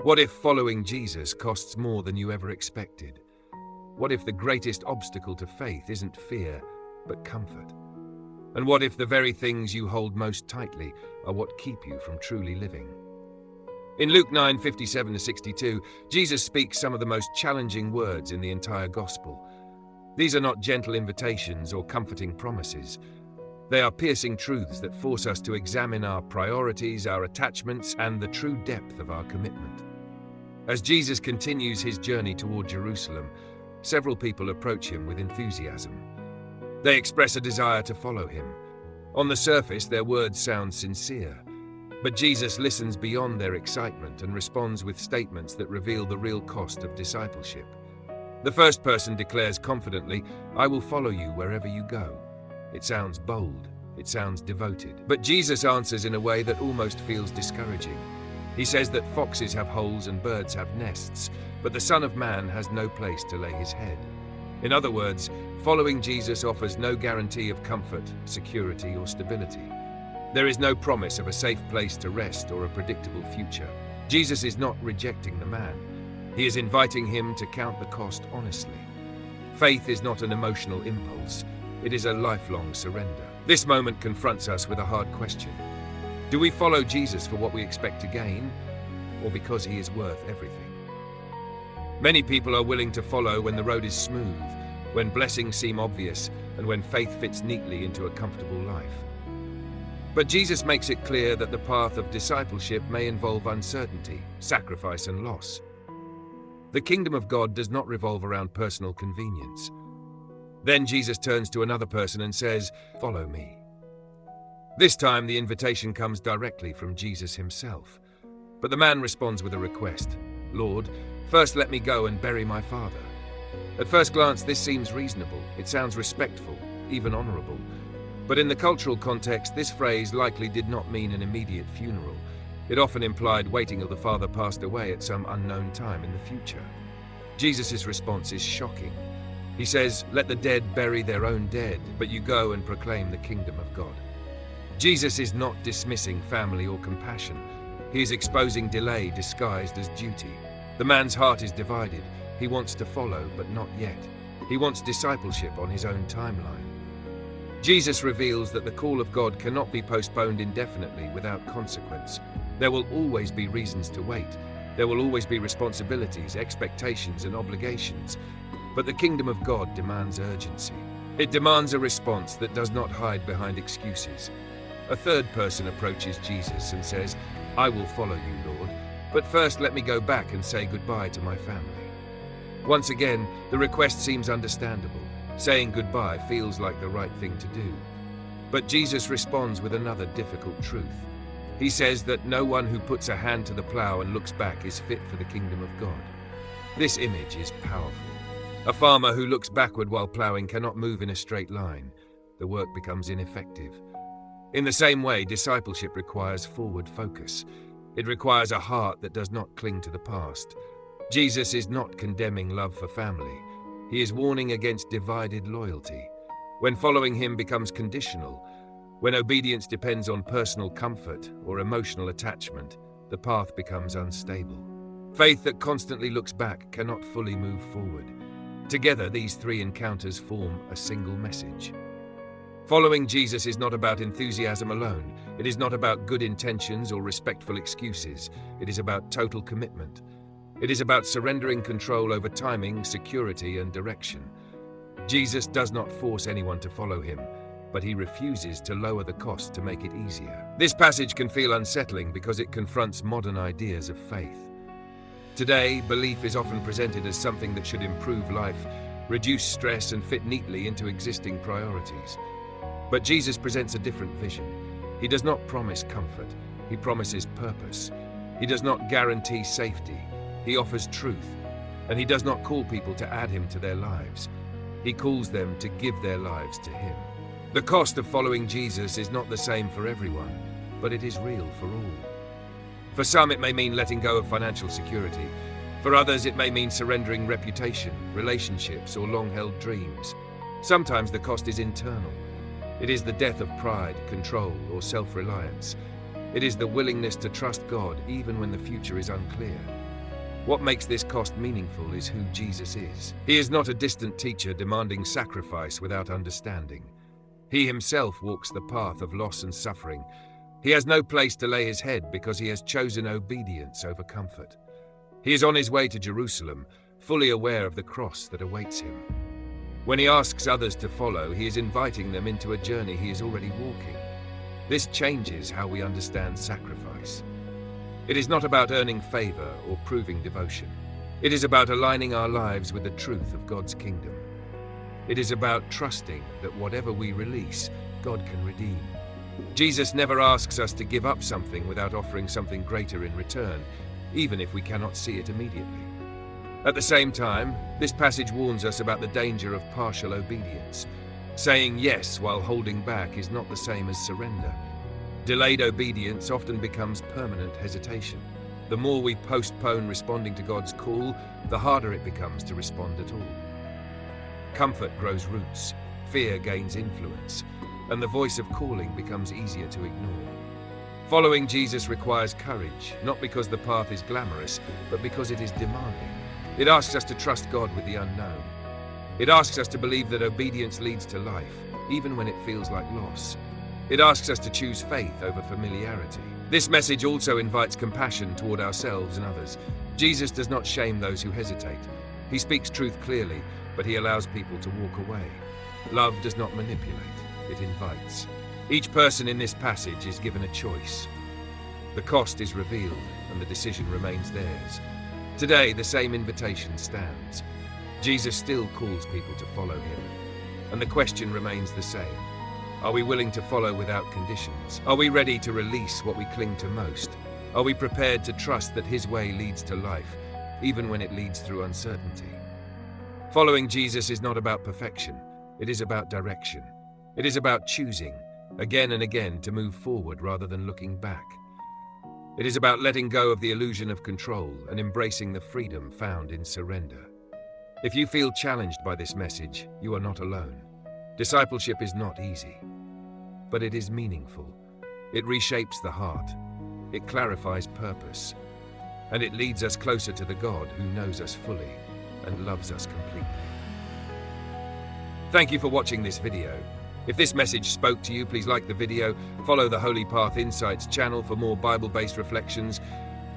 What if following Jesus costs more than you ever expected? What if the greatest obstacle to faith isn't fear, but comfort? And what if the very things you hold most tightly are what keep you from truly living? In Luke 9:57-62, Jesus speaks some of the most challenging words in the entire gospel. These are not gentle invitations or comforting promises. They are piercing truths that force us to examine our priorities, our attachments, and the true depth of our commitment. As Jesus continues his journey toward Jerusalem, several people approach him with enthusiasm. They express a desire to follow him. On the surface, their words sound sincere, but Jesus listens beyond their excitement and responds with statements that reveal the real cost of discipleship. The first person declares confidently, "I will follow you wherever you go." It sounds bold, it sounds devoted, but Jesus answers in a way that almost feels discouraging. He says that foxes have holes and birds have nests, but the Son of Man has no place to lay his head. In other words, following Jesus offers no guarantee of comfort, security, or stability. There is no promise of a safe place to rest or a predictable future. Jesus is not rejecting the man. He is inviting him to count the cost honestly. Faith is not an emotional impulse. It is a lifelong surrender. This moment confronts us with a hard question. Do we follow Jesus for what we expect to gain, or because he is worth everything? Many people are willing to follow when the road is smooth, when blessings seem obvious, and when faith fits neatly into a comfortable life. But Jesus makes it clear that the path of discipleship may involve uncertainty, sacrifice, and loss. The kingdom of God does not revolve around personal convenience. Then Jesus turns to another person and says, "Follow me." This time, the invitation comes directly from Jesus himself. But the man responds with a request. "Lord, first let me go and bury my father." At first glance, this seems reasonable. It sounds respectful, even honorable. But in the cultural context, this phrase likely did not mean an immediate funeral. It often implied waiting till the father passed away at some unknown time in the future. Jesus' response is shocking. He says, "Let the dead bury their own dead, but you go and proclaim the kingdom of God." Jesus is not dismissing family or compassion. He is exposing delay disguised as duty. The man's heart is divided. He wants to follow, but not yet. He wants discipleship on his own timeline. Jesus reveals that the call of God cannot be postponed indefinitely without consequence. There will always be reasons to wait. There will always be responsibilities, expectations, and obligations. But the kingdom of God demands urgency. It demands a response that does not hide behind excuses. A third person approaches Jesus and says, "I will follow you, Lord, but first let me go back and say goodbye to my family." Once again, the request seems understandable. Saying goodbye feels like the right thing to do. But Jesus responds with another difficult truth. He says that no one who puts a hand to the plow and looks back is fit for the kingdom of God. This image is powerful. A farmer who looks backward while plowing cannot move in a straight line. The work becomes ineffective. In the same way, discipleship requires forward focus. It requires a heart that does not cling to the past. Jesus is not condemning love for family. He is warning against divided loyalty. When following him becomes conditional, when obedience depends on personal comfort or emotional attachment, the path becomes unstable. Faith that constantly looks back cannot fully move forward. Together, these three encounters form a single message. Following Jesus is not about enthusiasm alone. It is not about good intentions or respectful excuses. It is about total commitment. It is about surrendering control over timing, security, and direction. Jesus does not force anyone to follow him, but he refuses to lower the cost to make it easier. This passage can feel unsettling because it confronts modern ideas of faith. Today, belief is often presented as something that should improve life, reduce stress, and fit neatly into existing priorities. But Jesus presents a different vision. He does not promise comfort. He promises purpose. He does not guarantee safety. He offers truth, and he does not call people to add him to their lives. He calls them to give their lives to him. The cost of following Jesus is not the same for everyone, but it is real for all. For some, it may mean letting go of financial security. For others, it may mean surrendering reputation, relationships, or long-held dreams. Sometimes the cost is internal. It is the death of pride, control, or self-reliance. It is the willingness to trust God even when the future is unclear. What makes this cost meaningful is who Jesus is. He is not a distant teacher demanding sacrifice without understanding. He himself walks the path of loss and suffering. He has no place to lay his head because he has chosen obedience over comfort. He is on his way to Jerusalem, fully aware of the cross that awaits him. When he asks others to follow, he is inviting them into a journey he is already walking. This changes how we understand sacrifice. It is not about earning favor or proving devotion. It is about aligning our lives with the truth of God's kingdom. It is about trusting that whatever we release, God can redeem. Jesus never asks us to give up something without offering something greater in return, even if we cannot see it immediately. At the same time, this passage warns us about the danger of partial obedience. Saying yes while holding back is not the same as surrender. Delayed obedience often becomes permanent hesitation. The more we postpone responding to God's call, the harder it becomes to respond at all. Comfort grows roots, fear gains influence, and the voice of calling becomes easier to ignore. Following Jesus requires courage, not because the path is glamorous, but because it is demanding. It asks us to trust God with the unknown. It asks us to believe that obedience leads to life, even when it feels like loss. It asks us to choose faith over familiarity. This message also invites compassion toward ourselves and others. Jesus does not shame those who hesitate. He speaks truth clearly, but he allows people to walk away. Love does not manipulate, it invites. Each person in this passage is given a choice. The cost is revealed, and the decision remains theirs. Today, the same invitation stands. Jesus still calls people to follow him, and the question remains the same. Are we willing to follow without conditions? Are we ready to release what we cling to most? Are we prepared to trust that his way leads to life, even when it leads through uncertainty? Following Jesus is not about perfection. It is about direction. It is about choosing, again and again, to move forward rather than looking back. It is about letting go of the illusion of control and embracing the freedom found in surrender. If you feel challenged by this message, you are not alone. Discipleship is not easy, but it is meaningful. It reshapes the heart, it clarifies purpose, and it leads us closer to the God who knows us fully and loves us completely. Thank you for watching this video. If this message spoke to you, please like the video, follow the Holy Path Insights channel for more Bible-based reflections,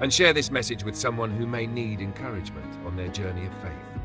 and share this message with someone who may need encouragement on their journey of faith.